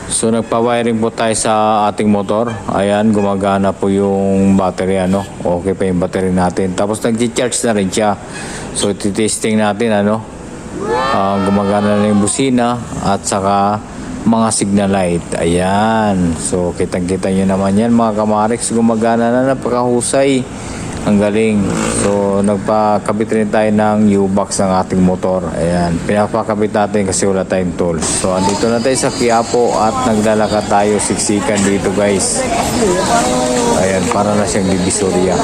So nagpa-wiring po tayo sa ating motor. Ayan, gumagana po yung battery, ano. Okay pa yung battery natin. Tapos nag-charge na rin siya. So titesting natin, ano. Gumagana na yung busina at saka mga signal light. Ayan. So kitang-kita nyo naman yan mga kamarix. Gumagana na, napakahusay. Ang galing. So nagpakabit rin tayo ng U-box ng ating motor. Ayan. Pinapakabit natin kasi wala tayong tools. So andito na tayo sa Quiapo at naglalakad tayo siksikan dito guys. Ayan. Para na siyang Divisoria.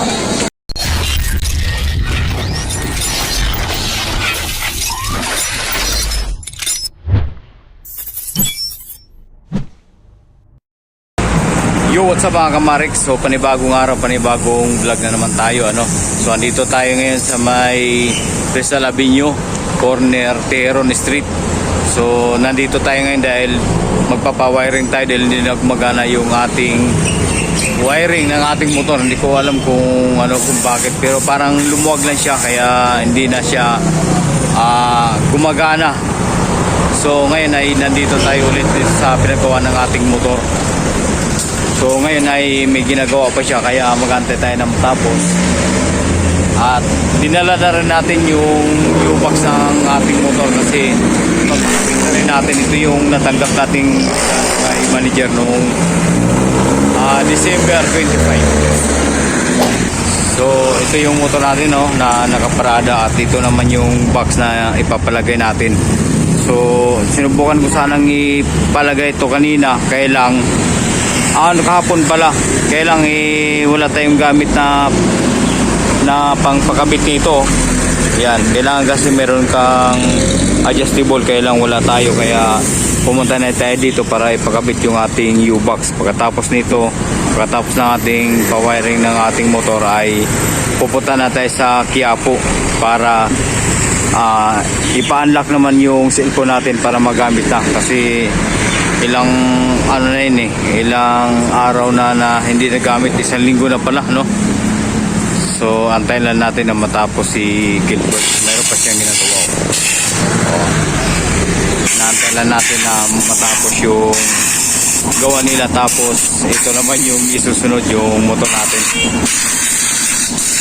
Yo, what's up mga kamarix? So panibagong araw, panibagong vlog na naman tayo, ano. So andito tayo ngayon sa may Rizal Avenue, corner Teheron Street. So nandito tayo ngayon dahil magpapawiring tayo dahil hindi na gumagana yung ating wiring ng ating motor. Hindi ko alam kung ano, kung bakit, pero parang lumuwag lang siya kaya hindi na siya gumagana. So ngayon ay nandito tayo ulit sa pinagawa ng ating motor. So ngayon ay may ginagawa pa siya kaya mag-antay tayo na matapos. At dinala na rin natin yung U-box ng ating motor kasi mag-check na rin natin. Ito yung natanggap nating kay manager noong December 25. So ito yung motor natin, no, na nakaparada at ito naman yung box na ipapalagay natin. So sinubukan ko sanang ipalagay ito kanina, kaya lang kahapon pala, kaya lang wala tayong gamit na pangpakabit nito. Yan, kailangan kasi meron kang adjustable, kaya lang wala tayo, kaya pumunta na tayo dito para ipakabit yung ating U-box. Pagkatapos nito, pagkatapos ng ating pawiring ng ating motor ay pupunta na tayo sa Quiapo para ipa-unlock naman yung cellphone natin para magamit na, kasi ilang ano na yun ilang araw na hindi nagamit, 1 linggo na pala, no. So antayin lang natin na matapos si Gilbert, meron pa siyang ginagawa. Naantay lang natin na matapos yung gawa nila, tapos ito naman yung isusunod yung motor natin.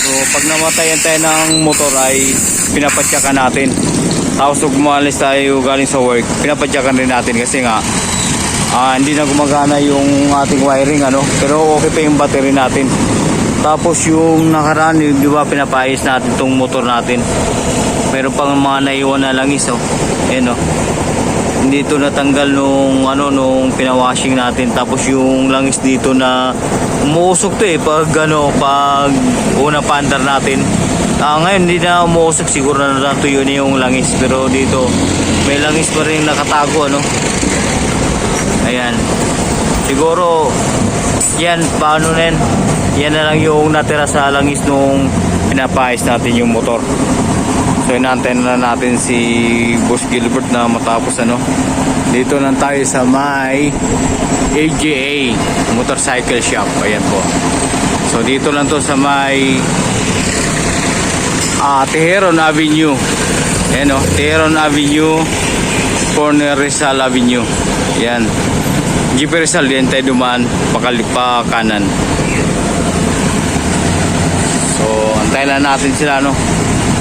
So pag namatayan tayo ng motor ay pinapatsyakan natin, tapos pag umalis tayo galing sa work, pinapatsyakan rin natin kasi nga hindi na gumagana yung ating wiring, ano, pero okay pa yung battery natin. Tapos yung nakaraan, di ba, pinapayos natin tong motor natin, meron pang mga naiwan na langis, oh. Ayan, oh. Hindi ito natanggal nung pinawashing natin. Tapos yung langis dito na umuusok to pag una paandar natin. Ngayon hindi na umuusok, siguro na natuyo na yung langis, pero dito may langis pa rin nakatago, ano. Ayan, siguro yan, paano na yan na lang yung natira sa langis nung pinapayos natin yung motor. So inaantay na natin si Boss Gilbert na matapos, ano. Dito lang tayo sa may AJA Motorcycle Shop. Ayan po. So dito lang to sa may Teheron Avenue. Ayan, oh, Teheron Avenue, corner Rizal Avenue. Ayan, GP Rizal, yan tayo dumaan, pakalipa kanan. So antayin lang natin sila, no.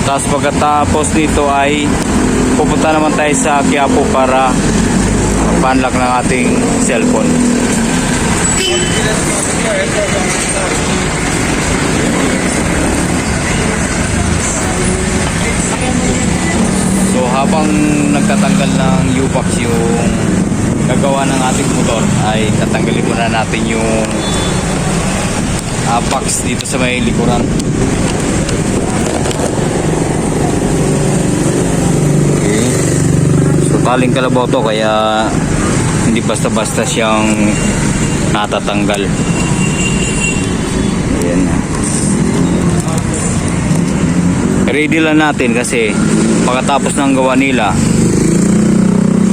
Tapos pagkatapos nito ay pupunta naman tayo sa Quiapo para mag-unlock ng ating cellphone. So habang nagtatanggal ng U-box yung gagawa ng ating motor, ay tatanggalin muna natin yung box dito sa may likuran. Okay. So taling kalabaw to, kaya hindi basta-basta siyang natatanggal. Ayan. Ready lang natin kasi pagkatapos ng gawa nila,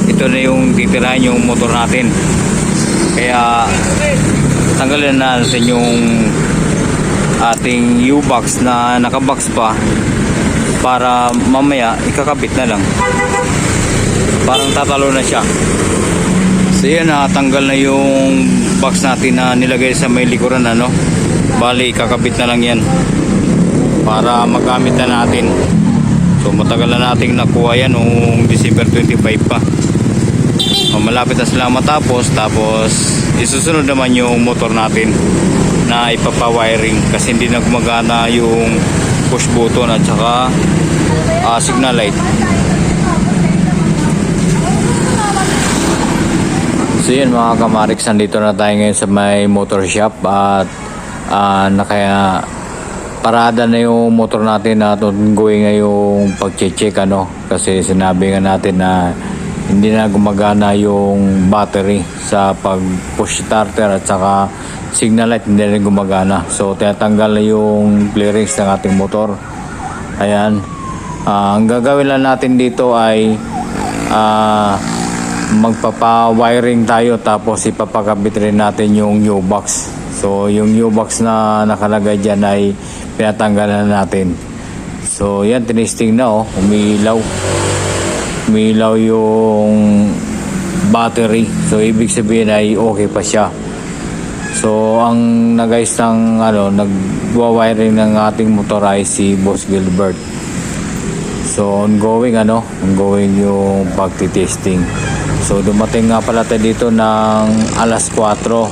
ito na yung titirahan yung motor natin. Kaya tanggalin na natin yung ating U-box na nakabox pa para mamaya ikakabit na lang. Parang tatalo na siya. So yan, natanggal na yung box natin na nilagay sa may likuran, ano. Bali, kakabit na lang yan para magamit na natin. So matagal na nating nakuha yan noong December 25 pa. Malapit na sila matapos. Tapos isusunod naman yung motor natin na ipapawiring kasi hindi na gumagana yung push button at saka signal light. So yun mga kamariks, nandito na tayo ngayon sa may motor shop at nakaya parada na yung motor natin at ongoing nga yung pag-check, ano, kasi sinabi nga natin na hindi na gumagana yung battery sa pag push starter at saka signal light, hindi na gumagana. So tinatanggal na yung clearings ng ating motor. Ayan, ang gagawin lang natin dito ay magpapa-wiring tayo tapos ipapakabit rin natin yung new box. So yung new box na nakalagay dyan ay pinatanggalan natin. So yan, tinisting na, oh, umilaw yung battery. So ibig sabihin ay okay pa siya. So ang nag-ayos ng nagwa-wiring ng ating motor ay si Boss Gilbert. So ongoing yung pagti-testing. So dumating nga pala tayo dito ng alas 4.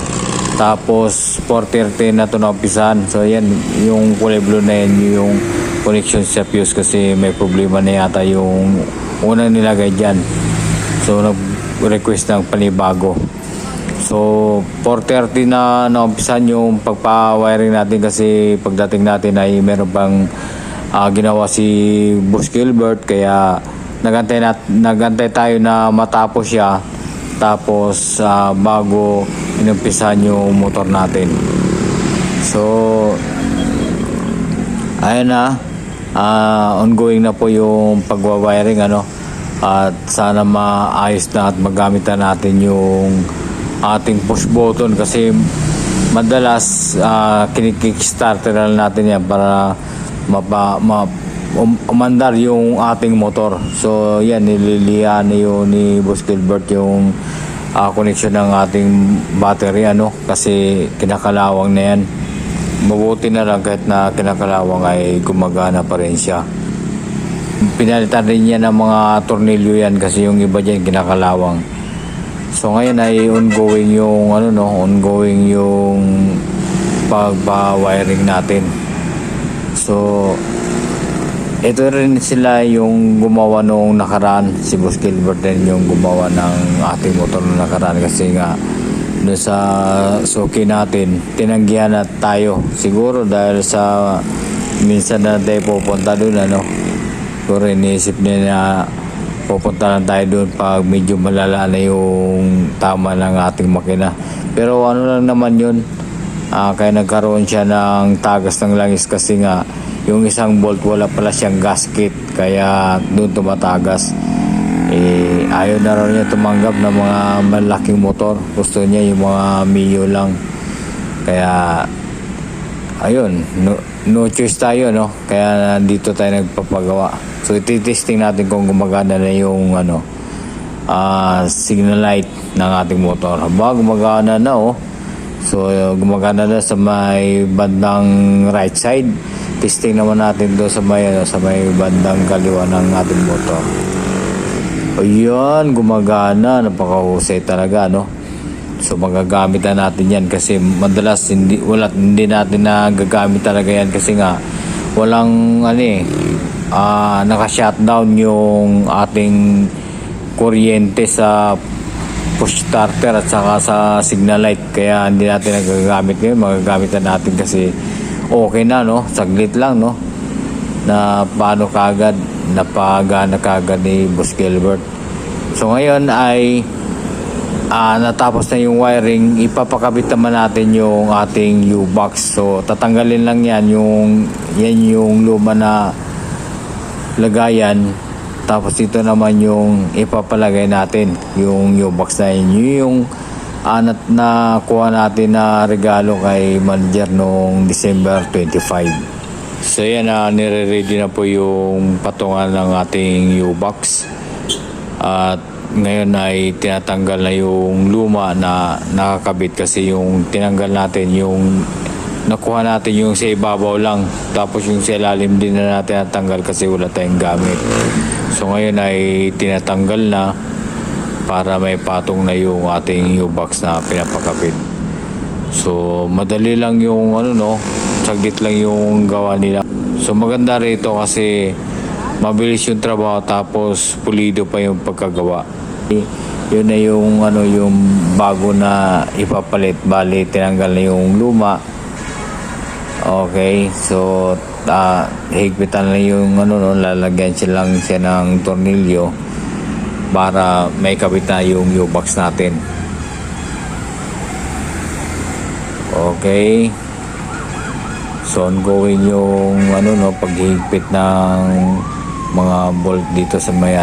Tapos 4:30 na ito naumpisahan. So yan, yung kulay blue na yan yung connection sa fuse kasi may problema na yata yung unang nilagay dyan. So nag-request ng panibago. So 4:30 na naumpisahan yung pagpa-wiring natin kasi pagdating natin ay meron pang ginawa si Boss Gilbert, kaya nagantay tayo na matapos siya tapos bago inumpisahan yung motor natin. So ayun na, ongoing na po yung pagwa-wiring, at sana maayos na at magamit na natin yung ating push button kasi madalas kinikickstarter na natin yan para umandar yung ating motor. So yan, nililihan yun ni Boss Gilbert yung connection ng ating battery, kasi kinakalawang na yan. Mabuti na lang kahit na kinakalawang ay gumagana pa rin siya. Pinalitan rin niya ng mga tornilyo yan kasi yung iba dyan kinakalawang. So ngayon ay ongoing yung pagpa-wiring natin. So ito rin sila yung gumawa nung nakaraan. Si Boss Gilbert din yung gumawa ng ating motor nung nakaraan kasi nga doon sa suki natin tinanggihan na tayo siguro dahil sa minsan na tayo pupunta doon, pero iniisip niya na pupunta lang tayo doon pag medyo malala na yung tama ng ating makina. Pero lang naman yun, kaya nagkaroon siya ng tagas ng langis kasi nga yung isang bolt wala pala siyang gasket kaya doon tumatagas. Ayaw na raw niya tumanggap ng mga malaking motor, gusto niya yung mga Mio lang. Kaya ayun, no choice tayo, kaya dito tayo nagpapagawa. So ititesting natin kung gumagana na yung signal light ng ating motor. Gumagana na, so gumagana na sa may bandang right side. Testing naman natin doon sa may bandang kaliwa ng ating motor. Ayan, gumagana, napakahusay talaga, So magagamit na natin yan kasi madalas hindi natin nagagamit talaga yan kasi nga walang naka-shutdown yung ating kuryente sa push starter at saka sa signal light, kaya hindi natin nagagamit ngayon. Magagamit na natin kasi okay na, saglit lang, na paano kagad napagana kagad ni Boss Gilbert. So ngayon ay natapos na yung wiring, ipapakabit naman natin yung ating U-box. So tatanggalin lang yan yung luma na lagayan, tapos dito naman yung ipapalagay natin yung U-box na yun. Yung nakuha natin na regalo kay manager noong December 25. So yan, nire-ready na po yung patungan ng ating U-box at ngayon ay tinatanggal na yung luma na nakakabit kasi yung tinanggal natin yung nakuha natin yung sa ibabaw lang, tapos yung sa ilalim din na natin natanggal kasi wala tayong gamit. So ngayon ay tinatanggal na para may patong na yung ating U-box na pinapakabit. So madali lang yung saglit lang yung gawa nila. So maganda rito kasi mabilis yung trabaho tapos pulido pa yung pagkagawa. Yun na yung yung bago na ipapalit, bali tinanggal na yung luma. Okay, so higpitan lang yung lalagyan lang siya ng tornilyo para may kabit na yung U-box natin. Okay. So ongoing yung paghigpit ng mga bolt dito sa may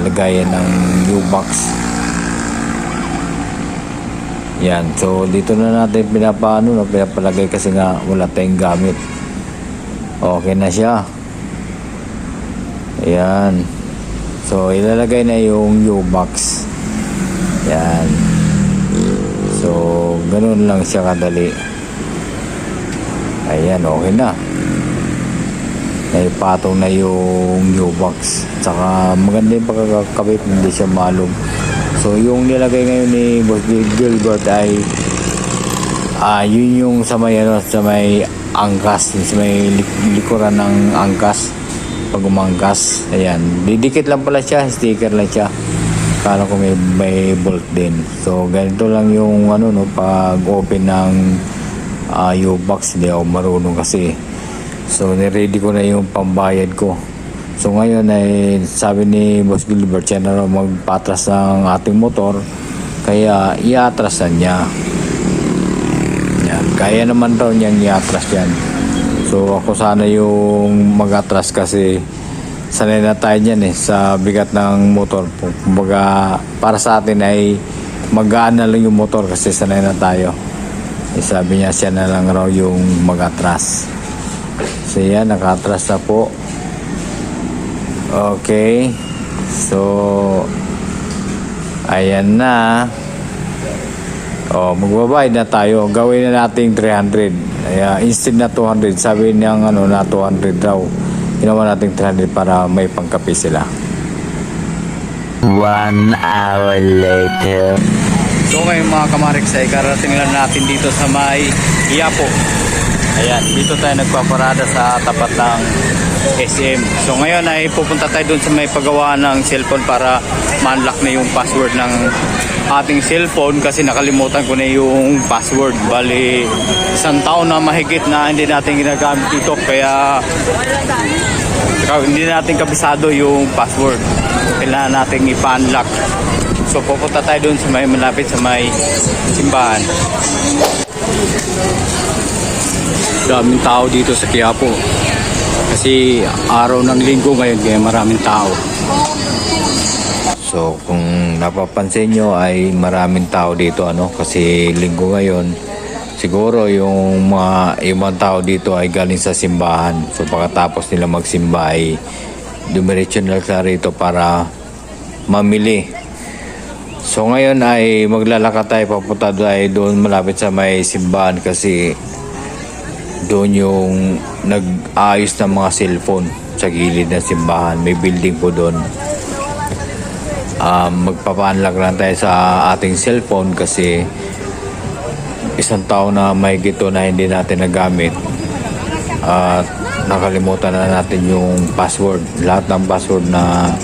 lagayan ng U-box. Yan. So dito na natin pinapalagay kasi nga wala tayong gamit. Okay na siya. Ayan. So ilalagay na yung U-box. Yan. So ganun lang siya kadali. Ayan, okay na. Naipatong na yung U-box. Tsaka maganda yung pagkakabit, hindi siya malog. So yung nilagay ngayon ni Boss Gilbert ay yun yung sa may angkas, sa may likuran ng angkas. Pag umangkas, ayan. Didikit lang pala siya, sticker lang siya. Kala ko may bolt din. So ganito lang yung pag open ng U-box, hindi ako marunong kasi. So niready ko na yung pambayad ko. So ngayon ay sabi ni Boss Gilbert siya na magpatras ng ating motor, kaya iatrasan niya. Yan. Kaya naman daw niyang iatras yan. So ako sana yung mag-atras kasi sanay na tayo dyan sa bigat ng motor. Kumbaga para sa atin ay magaan na lang yung motor kasi sanay na tayo. Sabi niya siya na lang raw yung mag-atras. So yan, naka-atras na po. Okay. So ayan na. Magbabayad na tayo. Gawin na natin 300. Instead na 200, sabi niyang na 200 raw. Ginawa natin 300 para may pangkape sila. 1 hour later. So ngayon mga kamareks ay karating lang natin dito sa may Iapo. Ayan, dito tayo nagpaparada sa tapat ng SM. So ngayon ay pupunta tayo dun sa may paggawa ng cellphone para ma-unlock na yung password ng ating cellphone kasi nakalimutan ko na yung password. Bali, isang taon na mahigit na hindi natin ginagamit ito kaya hindi natin kabisado yung password. Kailangan natin ipa-unlock. So pupunta tayo dun sa may malapit sa may simbahan. Daming tao dito sa Quiapo. Kasi araw ng linggo ngayon kaya maraming tao. So kung napapansin nyo ay maraming tao dito kasi linggo ngayon. Siguro yung mga ibang tao dito ay galing sa simbahan. So pagkatapos nila magsimba ay dumiretso na rito para mamili. So ngayon ay maglalakad tayo papunta doon malapit sa may simbahan kasi doon yung nag-aayos ng mga cellphone sa gilid ng simbahan. May building po doon. Magpapaunlock lang tayo sa ating cellphone kasi isang taon na may gito na hindi natin nagamit at nakalimutan na natin yung password. Lahat ng password na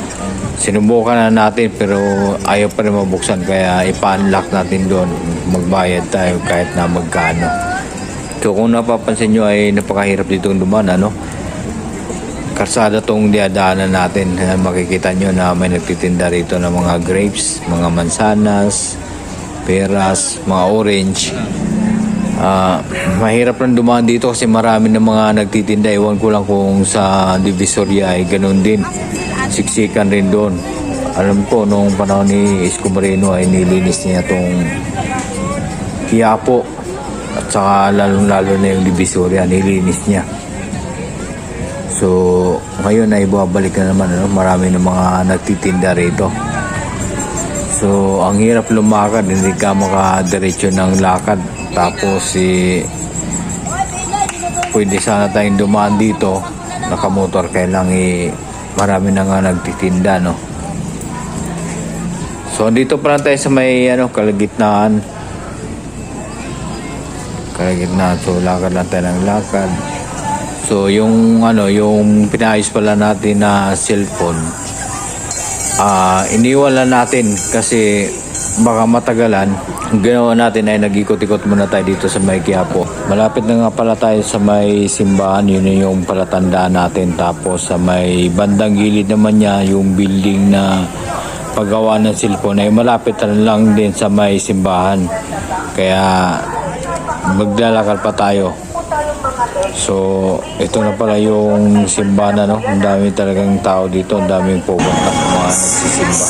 sinubukan na natin pero ayaw pa rin mabuksan kaya ipa-unlock natin doon. Magbayad tayo kahit na magkano. So kung napapansin nyo ay napakahirap ditong dumaan karsada tong diadaanan natin. Makikita nyo na may nagtitinda rito ng mga grapes, mga mansanas, peras, mga orange. Mahirap lang dumaan dito kasi marami ng mga nagtitinda. Iwan ko lang kung sa Divisoria ay ganun din. Siksikan rin doon. Alam ko nung panahon ni Isko Moreno ay nilinis niya itong Quiapo at saka lalong-lalo na yung Divisoria nilinis niya. So ngayon ay babalik na naman marami ng mga nagtitinda rito. So, ang hirap lumakad, hindi ka makadiretso ng lakad. Tapos, pwede sana tayong dumaan dito, nakamotor, kailang marami na nga nagtitinda, no? So, dito pa lang tayo sa may, kalagitnaan. So, lakad lang tayo ng lakad. So, yung pinayos pala natin na cellphone, iniwan lang natin kasi baka matagalan. Ang ginawa natin ay nag-ikot-ikot muna tayo dito sa may Quiapo. Malapit na nga pala tayo sa may simbahan, yun yung palatandaan natin. Tapos sa may bandang gilid naman niya, yung building na paggawa ng cellphone ay malapit na lang din sa may simbahan. Kaya maglalakad pa tayo. So, ito na pala yung simbahan, no? Ang dami talagang tao dito, ang daming pupunta sa mga nagsisimba.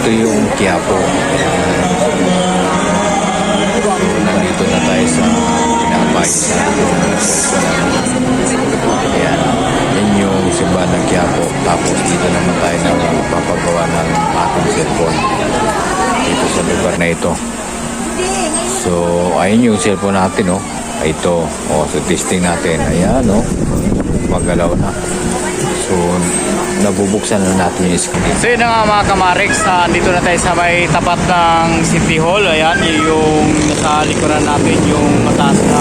Ito yung Quiapo. Nandito na tayo sa pinapayos na yan. Yan yung simbahan ng Quiapo. Tapos dito naman tayo na papagawa ng ating cellphone dito sa lugar na ito. So, ayun yung cellphone natin, oh. Ito, so testing natin. Ayan, magalaw na. So, nabubuksan na natin yung screen. So, yun na nga mga kamarix. Dito na tayo sa may tapat ng City Hall. Ayan, yung nasa likuran natin yung mataas na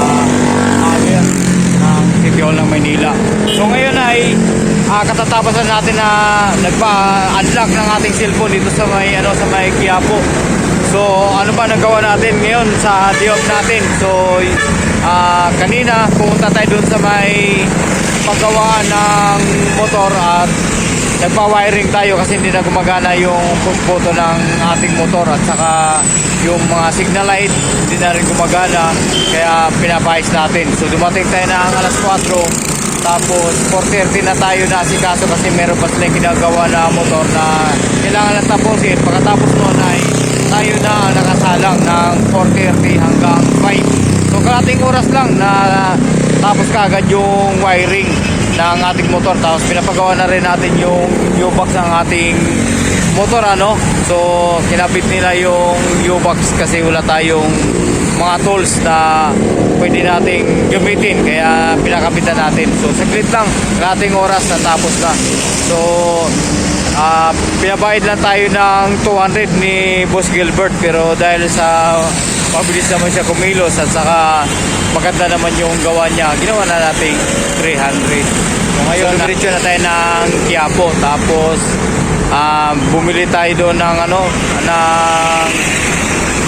tower ng City Hall ng Maynila. So, ngayon ay katatapasan natin na nagpa-unlock ng ating cellphone dito sa may Quiapo. So, ano ba nagawa natin ngayon sa day off natin? So, kanina pumunta tayo doon sa may paggawa ng motor at nagpa-wiring tayo kasi hindi na gumagana yung photo ng ating motor at saka yung mga signal light hindi na rin gumagana, kaya pinapayos natin. So, dumating tayo ng alas 4. Tapos 4:30 na tayo na asikaso kasi meron pa silang ginagawa na motor na kailangan na tapusin. Pagkatapos noon ay tayo na nakasalang ng 4:30 hanggang 5. So kalating oras lang na tapos kaagad yung wiring ng ating motor. Tapos pinapagawa na rin natin yung U-box ng ating motor, So kinabit nila yung U-box kasi wala tayong mga tools na pwede nating gamitin, kaya pinakabitan natin. So saglit lang, kalating oras na tapos na. So pinabayad lang tayo ng 200 ni Boss Gilbert, pero dahil sa mabilis naman siya kumilos at saka maganda naman yung gawa niya, ginawa na natin 300. So ngayon, diretso na tayo ng Quiapo. Tapos bumili tayo doon ng ng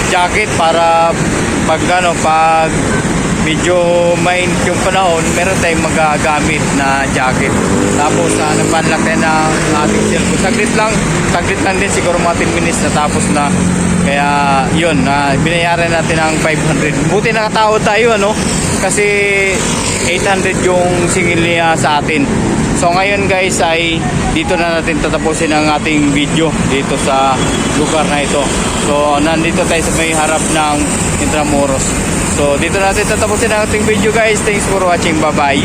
jacket para pag medyo mainit yung panahon, meron tayong magagamit na jacket. Tapos nagpanlak tayo ng ating cellphone. Saglit lang din, siguro mga 10 minutes na tapos na. Kaya yun, binayaran natin ng 500. Buti nakatawad tayo, kasi 800 yung singil niya sa atin. So ngayon guys ay dito na natin tatapusin ang ating video dito sa lugar na ito. So nandito tayo sa may harap ng Intramuros. So dito natin tatapusin ang ating video guys. Thanks for watching. Bye bye.